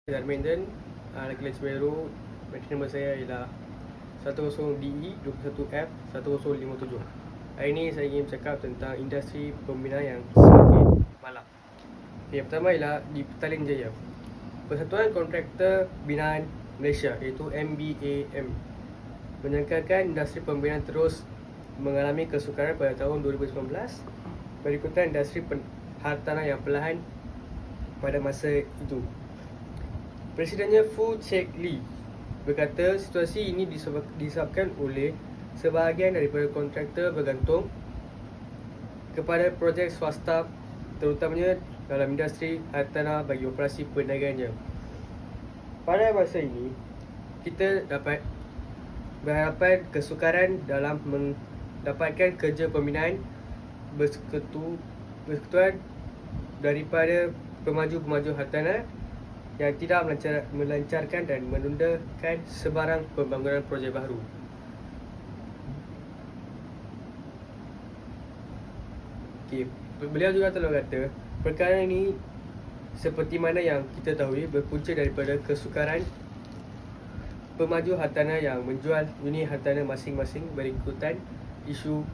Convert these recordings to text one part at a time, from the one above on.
Darmenden, Negeri Semeru. Batch nombor saya ialah 10DE 21F 1057. Hari ini saya ingin bercakap tentang industri pembinaan yang semakin malang. Yang pertama ialah di Petaling Jaya, Persatuan Kontraktor Binaan Malaysia iaitu MBAM menyangkakan industri pembinaan terus mengalami kesukaran pada tahun 2019 berikutan industri hartanah yang perlahan pada masa itu. Presidennya Foo Chek Lee berkata situasi ini disebabkan oleh sebahagian daripada kontraktor bergantung kepada projek swasta terutamanya dalam industri hartanah bagi operasi perniagaannya. Pada masa ini, kita dapat berhadapan kesukaran dalam mendapatkan kerja pembinaan bersekutuan daripada pemaju-pemaju hartanah yang tidak melancarkan dan menundakan sebarang pembangunan projek baru. Beliau juga telah berkata, perkara ini seperti mana yang kita tahu berpunca daripada kesukaran pemaju hartanah yang menjual unit hartanah masing-masing berikutan isu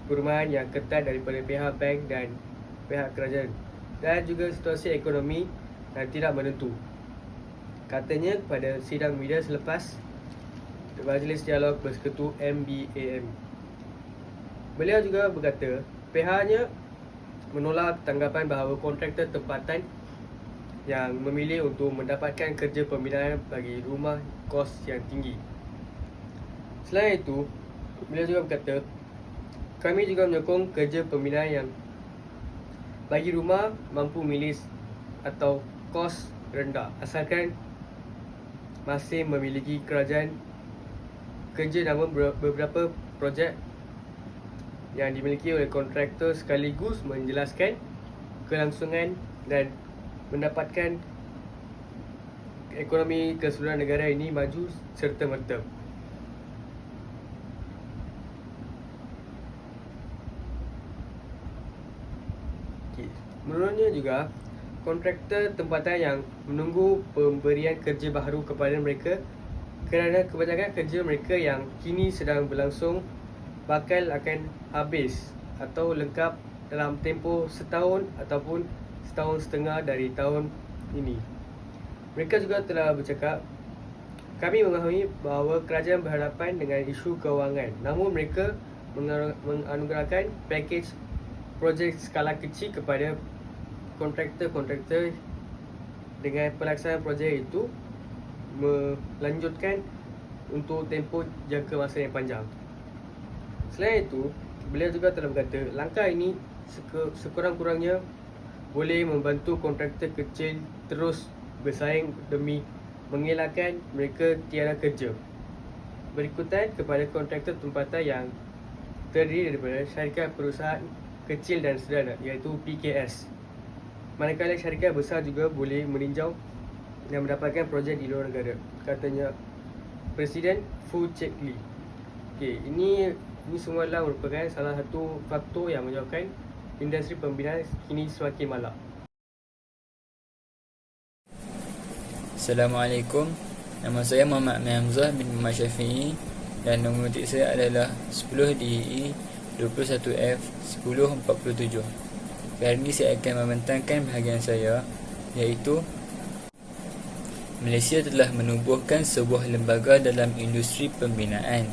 perumahan yang ketat daripada pihak bank dan pihak kerajaan dan juga situasi ekonomi yang tidak menentu. Katanya pada sidang media selepas Majlis Dialog Bersekutu MBAM. Beliau juga berkata pihaknya menolak tanggapan bahawa kontraktor tempatan yang memilih untuk mendapatkan kerja pembinaan bagi rumah kos yang tinggi. Selain itu, beliau juga berkata kami juga menyokong kerja pembinaan yang bagi rumah mampu milis atau kos rendah asalkan masih memiliki kerajaan kerja. Namun beberapa projek yang dimiliki oleh kontraktor sekaligus menjelaskan kelangsungan dan mendapatkan ekonomi keseluruhan negara ini maju serta-merta. Menurutnya juga kontraktor tempatan yang menunggu pemberian kerja baru kepada mereka kerana kebanyakan kerja mereka yang kini sedang berlangsung bakal akan habis atau lengkap dalam tempoh setahun ataupun setahun setengah dari tahun ini. Mereka juga telah bercakap, kami memahami bahawa kerajaan berhadapan dengan isu kewangan, namun mereka menganugerahkan pakej projek skala kecil kepada kontraktor-kontraktor dengan pelaksanaan projek itu melanjutkan untuk tempoh jangka masa yang panjang. Selain itu, beliau juga telah berkata langkah ini sekurang-kurangnya boleh membantu kontraktor kecil terus bersaing demi mengelakkan mereka tiada kerja. Berikutan kepada kontraktor tempatan yang terdiri daripada syarikat perusahaan kecil dan sederhana iaitu PKS. Manakala syarikat besar juga boleh meninjau dan mendapatkan projek di luar negara, katanya Presiden Foo Chek Lee. Ini semualah merupakan salah satu faktor yang menyebabkan industri pembinaan kini semakin malang. Assalamualaikum. Nama saya Muhammad Hamzah bin Muhammad Syafi'i dan nombor notik saya adalah 10DE 21F 1047. Kali ini saya akan membentangkan bahagian saya, iaitu Malaysia telah menubuhkan sebuah lembaga dalam industri pembinaan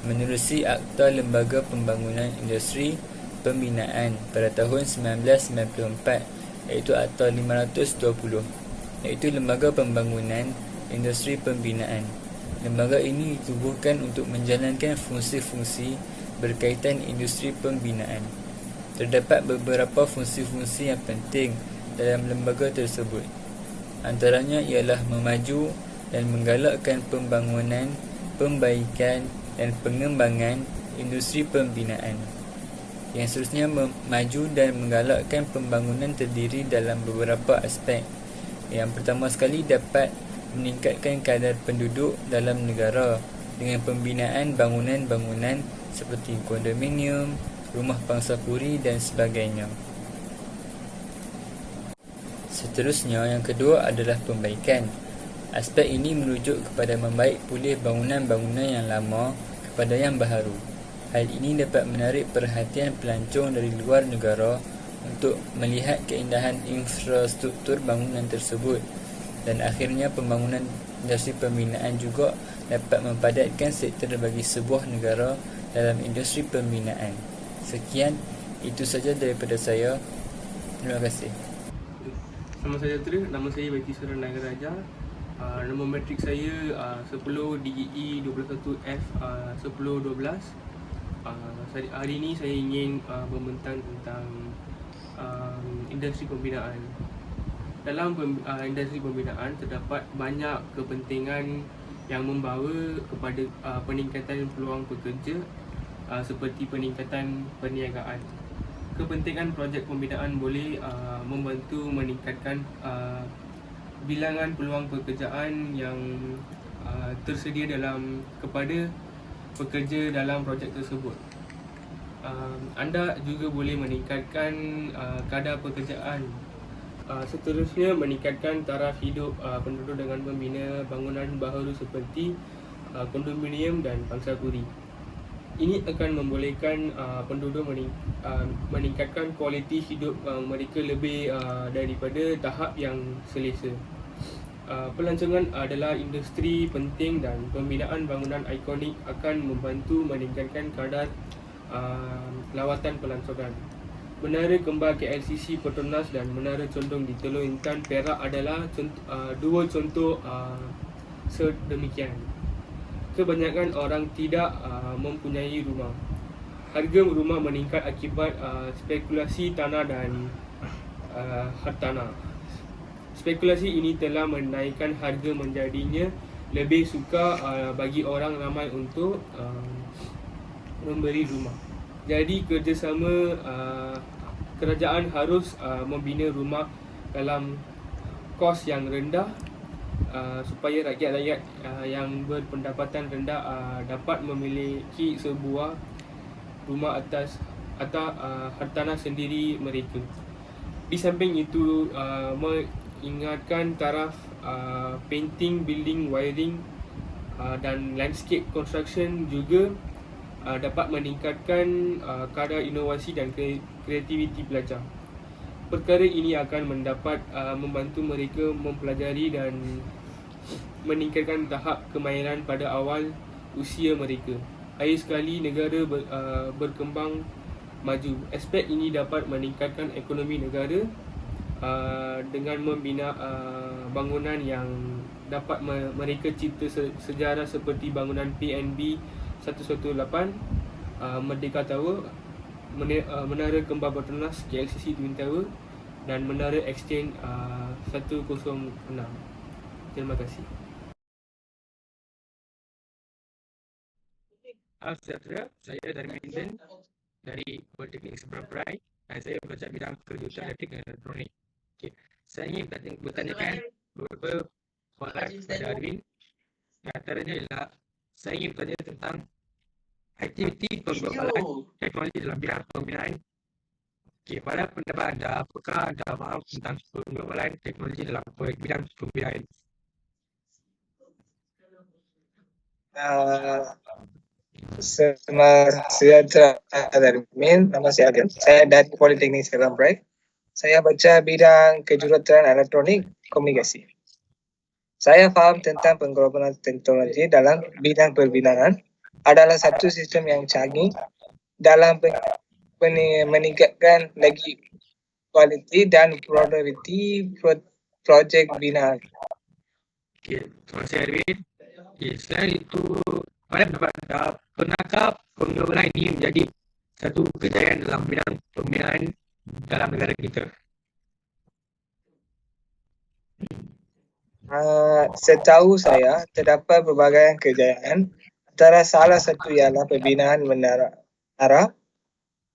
menerusi Akta Lembaga Pembangunan Industri Pembinaan pada tahun 1994, iaitu Akta 520, iaitu Lembaga Pembangunan Industri Pembinaan. Lembaga ini ditubuhkan untuk menjalankan fungsi-fungsi berkaitan industri pembinaan. Terdapat beberapa fungsi-fungsi yang penting dalam lembaga tersebut. Antaranya ialah memaju dan menggalakkan pembangunan, pembaikan dan pengembangan industri pembinaan. Yang seterusnya, memaju dan menggalakkan pembangunan terdiri dalam beberapa aspek. Yang pertama sekali, dapat meningkatkan kadar penduduk dalam negara dengan pembinaan bangunan-bangunan seperti kondominium, rumah pangsapuri dan sebagainya. Seterusnya, yang kedua adalah pembaikan. Aspek ini merujuk kepada membaik pulih bangunan-bangunan yang lama kepada yang baharu. Hal ini dapat menarik perhatian pelancong dari luar negara untuk melihat keindahan infrastruktur bangunan tersebut, dan akhirnya pembangunan industri pembinaan juga dapat mempadatkan sektor bagi sebuah negara dalam industri pembinaan. Sekian, itu saja daripada saya. Terima kasih. Nama saya nama saya Beti Suran Nagaraja. Nama matrik saya 10 DEE 21F 1012. Hari ini saya ingin membentang tentang industri pembinaan. Dalam industri pembinaan terdapat banyak kepentingan yang membawa kepada peningkatan peluang pekerja, seperti peningkatan perniagaan. Kepentingan projek pembinaan boleh membantu meningkatkan bilangan peluang pekerjaan yang tersedia kepada pekerja dalam projek tersebut. Anda juga boleh meningkatkan kadar pekerjaan. Seterusnya, meningkatkan taraf hidup penduduk dengan membina bangunan baharu seperti kondominium dan pangsapuri. Ini akan membolehkan penduduk meningkatkan kualiti hidup mereka lebih daripada tahap yang selesa. Pelancongan adalah industri penting dan pembinaan bangunan ikonik akan membantu meningkatkan kadar lawatan pelancongan. Menara Kembar KLCC Petronas dan Menara Condong di Teluk Intan, Perak adalah dua contoh sedemikian. Kebanyakan orang tidak mempunyai rumah. Harga rumah meningkat akibat spekulasi tanah dan hartanah. Spekulasi ini telah menaikkan harga, menjadinya lebih sukar bagi orang ramai untuk membeli rumah. Jadi kerjasama kerajaan harus membina rumah dalam kos yang rendah supaya rakyat-rakyat yang berpendapatan rendah dapat memiliki sebuah rumah atas hartanah sendiri mereka. Di samping itu, mengingatkan taraf painting, building, wiring dan landscape construction juga dapat meningkatkan kadar inovasi dan kreativiti pelajar. Perkara ini akan membantu mereka mempelajari dan meningkatkan tahap kemahiran pada awal usia mereka. Akhir sekali, negara berkembang maju. Aspek ini dapat meningkatkan ekonomi negara dengan membina bangunan yang dapat mereka cipta sejarah seperti bangunan PNB 118, Merdeka Tower, Menara Kembar Petronas KLCC Twin Tower dan Menara Exchange 106. Terima kasih. Sejahtera, saya dari Mainten, dari Politeknik Seberang Perai, dan saya belajar bidang kejuruteraan elektrik dan elektronik. Okay. Saya ingin bertanyakan beberapa soalan kepada Arvin. Antaranya ialah saya ingin bertanya tentang aktiviti penggubalan teknologi dalam bidang pembinaan. Okay, pada pendapat anda, apakah anda faham tentang penggubalan teknologi dalam bidang pembinaan? Sejahtera Darmin, nama saya Adil. Saya dari Politeknik Seberang Perai. Saya baca bidang kejuruteraan elektronik komunikasi. Saya faham tentang penggubalan teknologi dalam bidang perbinaan adalah satu sistem yang canggih dalam meningkatkan lagi kualiti dan produktiviti projek binaan. Okay, terima kasih Arvin. Okay, selain itu, pada pendapat anda, pernahkah penggubalan ini menjadi satu kejayaan dalam bidang pembinaan dalam negara kita? Setahu saya, terdapat berbagai kejayaan. Antara salah satu ialah pembinaan menara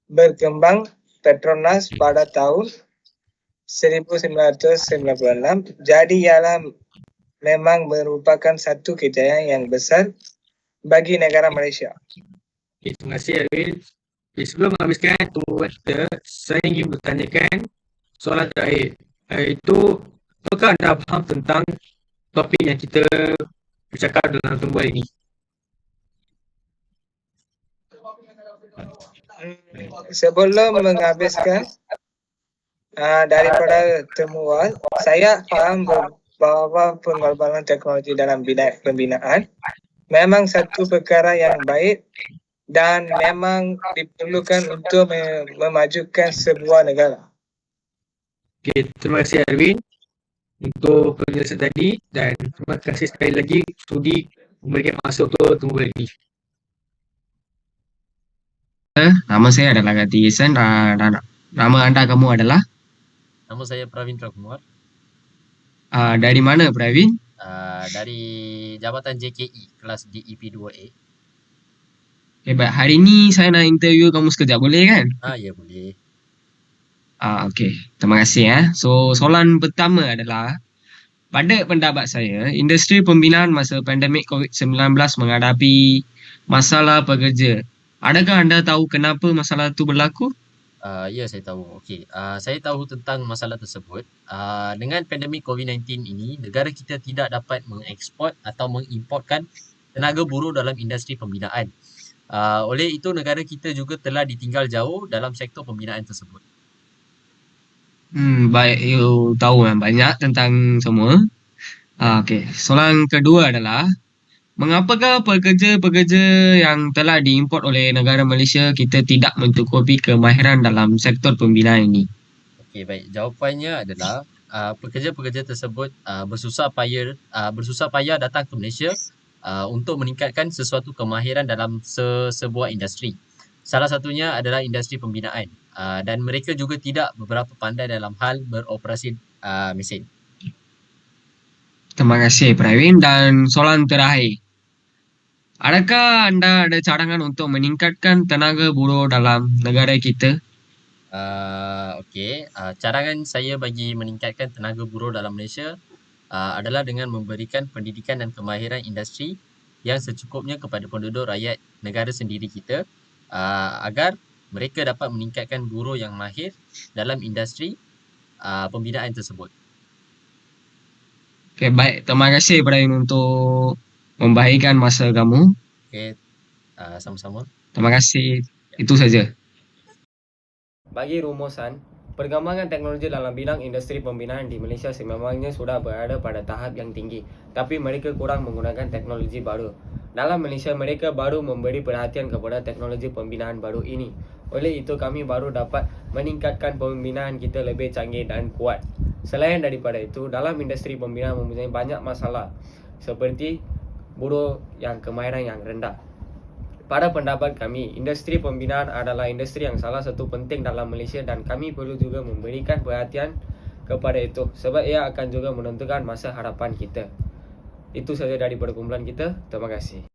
berkembang Petronas pada tahun 1996. Jadi ialah memang merupakan satu kejayaan yang besar bagi negara Malaysia. Okay, terima kasih Arvin. Okay, sebelum menghabiskan waktu, saya ingin bertanyakan soalan terakhir. Itu, apakah anda faham tentang topik yang kita bercakap dalam tumbuhan ini? Sebelum menghabiskan daripada temuan, saya faham bahawa pengorbanan teknologi dalam bidang pembinaan memang satu perkara yang baik dan memang diperlukan untuk memajukan sebuah negara. Okey, terima kasih Arwin untuk penjelasan tadi dan terima kasih sekali lagi sudi memberikan masa untuk tumbuhan ini. Nama saya adalah Gati Ihsan. Nama anda kamu adalah? Nama saya Pravin Kumar Dari mana Pravin? dari Jabatan JKE kelas DEP 2A. Okay, baik. Hari ni saya nak interview kamu sekejap, boleh kan? Ya boleh. Okey. Terima kasih ya. So, soalan pertama adalah, pada pendapat saya, industri pembinaan masa pandemik COVID-19 menghadapi masalah pekerja. Adakah anda tahu kenapa masalah itu berlaku? Ya saya tahu. Okey. Saya tahu tentang masalah tersebut. Dengan pandemik COVID-19 ini, negara kita tidak dapat mengeksport atau mengimportkan tenaga buruh dalam industri pembinaan. Oleh itu, negara kita juga telah ditinggal jauh dalam sektor pembinaan tersebut. Baik, you tahu yang banyak tentang semua. Okey, soalan kedua adalah, mengapakah pekerja-pekerja yang telah diimport oleh negara Malaysia kita tidak mencukupi kemahiran dalam sektor pembinaan ini? Okey, baik. Jawapannya adalah pekerja-pekerja tersebut bersusah payah datang ke Malaysia untuk meningkatkan sesuatu kemahiran dalam sebuah industri. Salah satunya adalah industri pembinaan. Dan mereka juga tidak beberapa pandai dalam hal beroperasi mesin. Terima kasih Pravin. Dan soalan terakhir, adakah anda ada cadangan untuk meningkatkan tenaga buruh dalam negara kita? Okey, cadangan saya bagi meningkatkan tenaga buruh dalam Malaysia adalah dengan memberikan pendidikan dan kemahiran industri yang secukupnya kepada penduduk rakyat negara sendiri kita agar mereka dapat meningkatkan buruh yang mahir dalam industri pembinaan tersebut. Okey, baik. Terima kasih Pravin untuk membahagikan masa kamu. Okey, sama-sama. Terima kasih. Itu saja. Bagi rumusan, perkembangan teknologi dalam bidang industri pembinaan di Malaysia sememangnya sudah berada pada tahap yang tinggi, tapi mereka kurang menggunakan teknologi baru. Dalam Malaysia, mereka baru memberi perhatian kepada teknologi pembinaan baru ini. Oleh itu, kami baru dapat meningkatkan pembinaan kita lebih canggih dan kuat. Selain daripada itu, dalam industri pembinaan mempunyai banyak masalah seperti buruh yang kemahiran yang rendah. Pada pendapat kami, industri pembinaan adalah industri yang salah satu penting dalam Malaysia dan kami perlu juga memberikan perhatian kepada itu sebab ia akan juga menentukan masa harapan kita. Itu saja dari perkumpulan kita. Terima kasih.